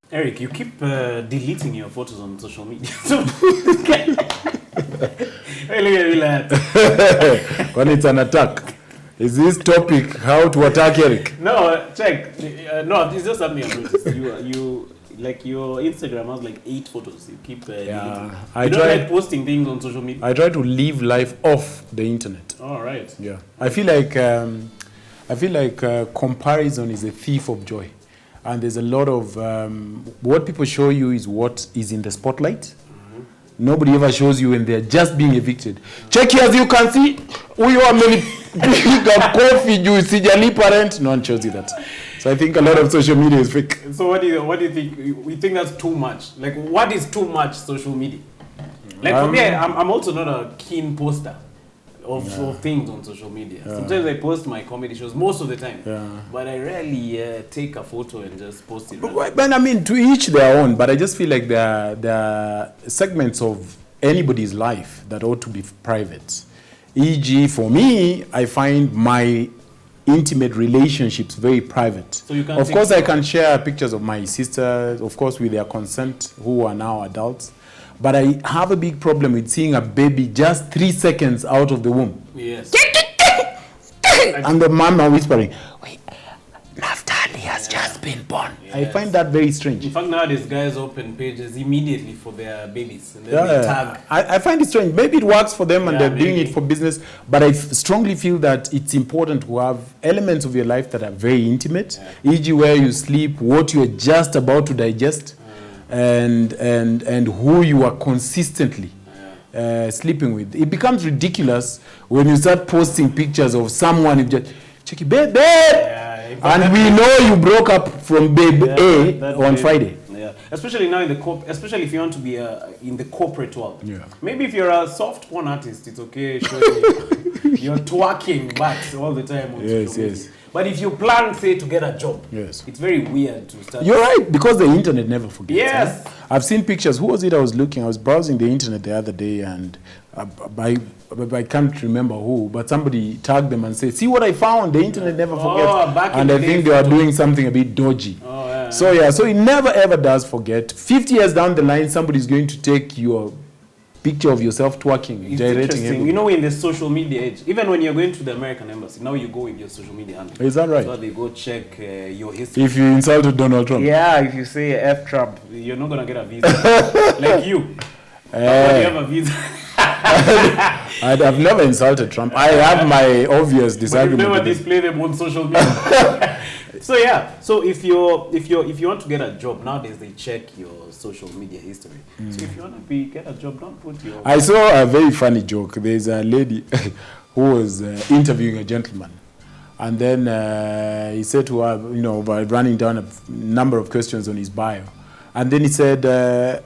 Eric, you keep deleting your photos on social media. Hey, look at me, lad. When it's an attack. Is this topic how to attack Eric? No, check. No, it's just something I noticed. You like your Instagram has like 8 photos. You keep deleting. You don't like posting things on social media? I try to live life off the internet. All right. Yeah. I feel like comparison is a thief of joy. And there's a lot of what people show you is what is in the spotlight. Nobody ever shows you when they're just being evicted. Check here, as you can see, we are many coffee juice, rent. No one shows you that. So I think a lot of social media is fake. So what do you think? We think that's too much. Like, what is too much social media? Like for me, I'm also not a keen poster of things on social media. Sometimes I post my comedy shows most of the time, but I rarely take a photo and just post it. But I mean, to each their own. But I just feel like there are segments of anybody's life that ought to be private. E.g., for me, I find my intimate relationships very private. So you can of course, I can share pictures of my sisters, of course, with their consent, who are now adults. But I have a big problem with seeing a baby just 3 seconds out of the womb. Yes. And the mom are whispering, wait, Naftali has just been born. Yes. I find that very strange. In fact, nowadays guys open pages immediately for their babies. And then they tag. I find it strange. Maybe it works for them and they're doing it for business. But I strongly feel that it's important to have elements of your life that are very intimate. E.g., where you sleep, what you're just about to digest. And who you are consistently sleeping with. It becomes ridiculous when you start posting pictures of someone you just check it, babe, and we know you broke up from babe A on Friday. Yeah, especially now especially if you want to be in the corporate world. Yeah. Maybe if you're a soft porn artist, it's okay showing you're twerking butts all the time on social media. But if you plan, say, to get a job, it's very weird to start. You're right, because the internet never forgets. Yes. Huh? I've seen pictures. Who was it I was looking? I was browsing the internet the other day, and I can't remember who, but somebody tagged them and said, see what I found? The internet never forgets. And I think they are doing something a bit dodgy. So it never ever does forget. 50 years down the line, somebody's going to take your picture of yourself twerking, it's interesting. You know, in the social media age, even when you're going to the American embassy, now you go with your social media handle. Is that right? So they go check your history. If you insulted Donald Trump. Yeah, if you say F Trump, you're not going to get a visa. Like you. You have a visa. I've never insulted Trump. I have my obvious disagreement. But you never display them on social media. So if you want to get a job nowadays, they check your social media history. So if you want to get a job, don't put your. I saw a very funny joke. There's a lady who was interviewing a gentleman, and then he said to her, by running down a number of questions on his bio, and then he said,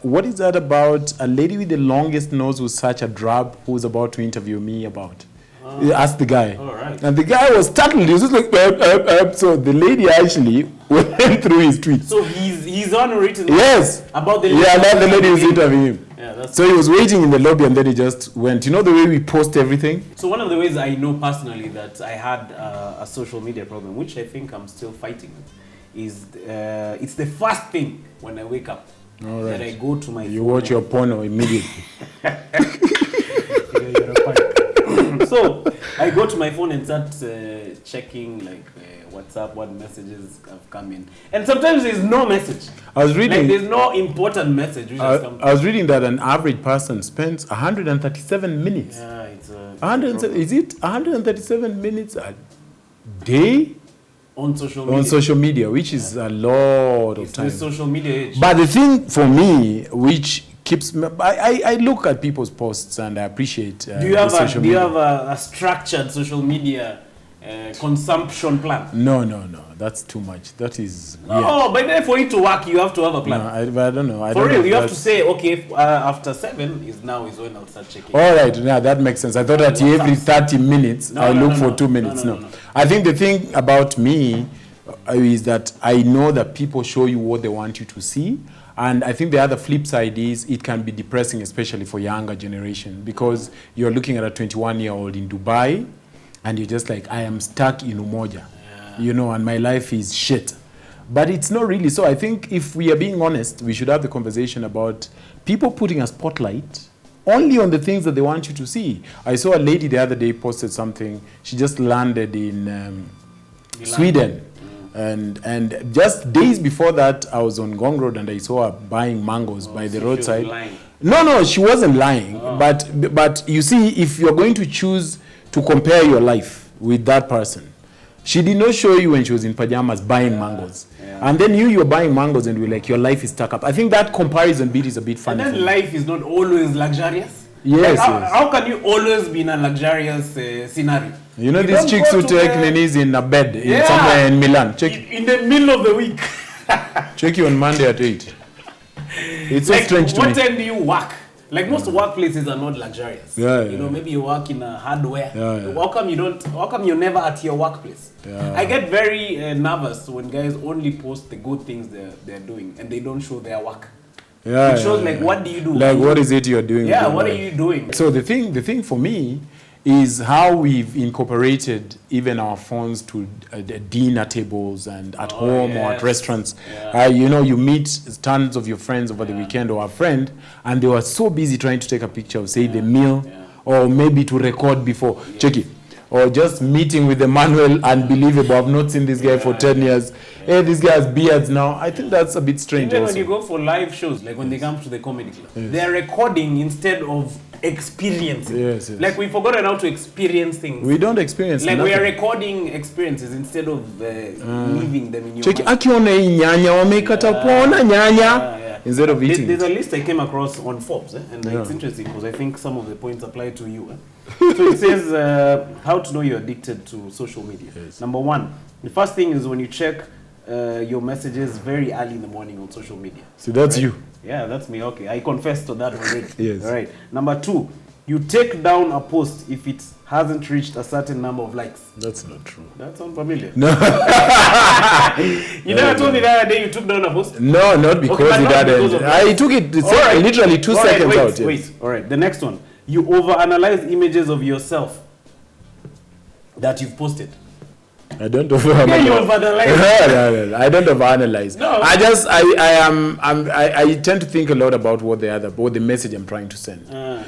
"What is that about a lady with the longest nose who's such a drab who's about to interview me about?" He asked the guy. Right. And the guy was startled. He was just like, So the lady actually went through his tweets. So he's unwritten. Yes. About the lady. Yeah, now the lady was interviewing him. Yeah, so he was waiting in the lobby and then he just went. You know the way we post everything? So one of the ways I know personally that I had a social media problem, which I think I'm still fighting with, is it's the first thing when I wake up. All right. That I go to my phone. You watch your porno immediately. So I go to my phone and start checking WhatsApp, what messages have come in, and sometimes there's no message. I was reading. There's no important message. I was reading that an average person spends 137 minutes. Yeah, it's is it 137 minutes a day on social media? On social media, which is a lot of time. The social media age. But the thing for me, which keeps me, I look at people's posts and I appreciate. Do you have a structured social media consumption plan? No, that's too much. That is weird. No, but then for it to work, you have to have a plan. No, I don't know. For real, you have to say, okay, after 7 is when I'll start checking. All right, yeah, that makes sense. I thought that every 30 minutes I look for 2 minutes. No. I think the thing about me is that I know that people show you what they want you to see. And I think the other flip side is it can be depressing, especially for younger generation, because you're looking at a 21-year-old in Dubai, and you're just like, I am stuck in Umoja, and my life is shit. But it's not really so. I think if we are being honest, we should have the conversation about people putting a spotlight only on the things that they want you to see. I saw a lady the other day posted something. She just landed in Sweden. And just days before that, I was on Gong Road and I saw her buying mangoes by the roadside. She was lying. No, she wasn't lying. But you see, if you're going to choose to compare your life with that person, she did not show you when she was in pajamas buying mangoes. And then you're buying mangoes and we're like, your life is stuck up. I think that comparison bit is a bit funny. And then life is not always luxurious. Yes, like how can you always be in a luxurious scenario? You know, these chicks who take Nenis in a bed somewhere in Milan. Check in the middle of the week. Check you on Monday at 8. It's so strange to me. What time do you work? Like most workplaces are not luxurious. You know, maybe you work in a hardware. How come you're never at your workplace? I get very nervous when guys only post the good things they're doing and they don't show their work. It shows like what do you do? Like what is it you're doing? Yeah, what are you doing? So the thing for me is how we've incorporated even our phones to dinner tables and at home or at restaurants. You know, you meet tons of your friends over the weekend or a friend, and they were so busy trying to take a picture of, say, the meal, or maybe to record before. Check it. Or just meeting with Emmanuel, unbelievable. I've not seen this guy for 10 years. Hey, this guy has beards now. I think that's a bit strange. Even when you go for live shows, like when they come to the comedy club, they're recording instead of experiencing. Like we've forgotten how to experience things. We don't experience like nothing. We are recording experiences instead of leaving them in your mind. Instead of eating. There's a list I came across on Forbes, and it's interesting because I think some of the points apply to you. So it says how to know you're addicted to social media. Number 1, the first thing is when you check your messages very early in the morning on social media. So that's you. Yeah, that's me. Okay, I confess to that already. Yes. All right. Number 2, you take down a post if it hasn't reached a certain number of likes. That's not true. That's unfamiliar. No. You never told me the other day you took down a post? No, not because it hadn't. I took it literally 2 seconds out. Wait. All right. The next one. You overanalyze images of yourself that you've posted. I don't overanalyze. You overanalyze. No, I don't overanalyze. No. I tend to think a lot about what the message I'm trying to send.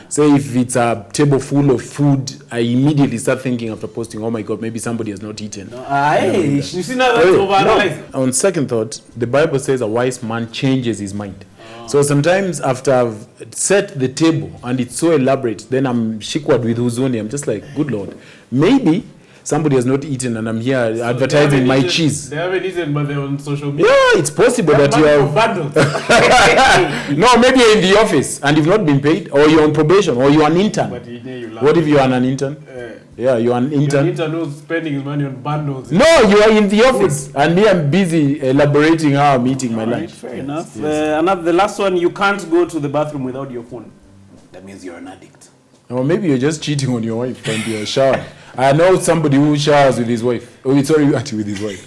Say if it's a table full of food, I immediately start thinking after posting, oh my God, maybe somebody has not eaten. You see now that's overanalyzing. No. On second thought, the Bible says a wise man changes his mind. So sometimes after I've set the table and it's so elaborate, then I'm shikwad with huzuni. I'm just like, good Lord, maybe somebody has not eaten and I'm here advertising my cheese. They haven't eaten, but they're on social media. Yeah, it's possible that you have... No, maybe you're in the office and you've not been paid, or you're on probation, or you're an intern. But what if you're an intern? Yeah, you're an intern. You're an intern who's spending his money on bundles. No, you are in the office and me, I'm busy elaborating how I'm eating my lunch. Fair enough. The last one, you can't go to the bathroom without your phone. That means you're an addict. Or maybe you're just cheating on your wife when you're showering. I know somebody who showers with his wife. With his wife.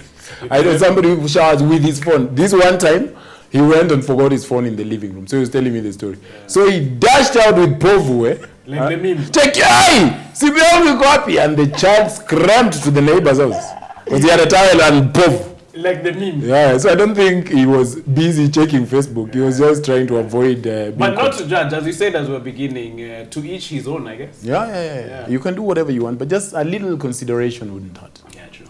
I know somebody who showers with his phone. This one time, he went and forgot his phone in the living room. So he was telling me the story. So he dashed out with Povu, Like the meme. Check your eye! Copy! And the child scrambled to the neighbor's house. Because he had a towel and Povu. Like the meme. Yeah, so I don't think he was busy checking Facebook. He was just trying to avoid but not to judge, as you said as we were beginning, to each his own, I guess. Yeah. You can do whatever you want, but just a little consideration wouldn't hurt. Yeah, true.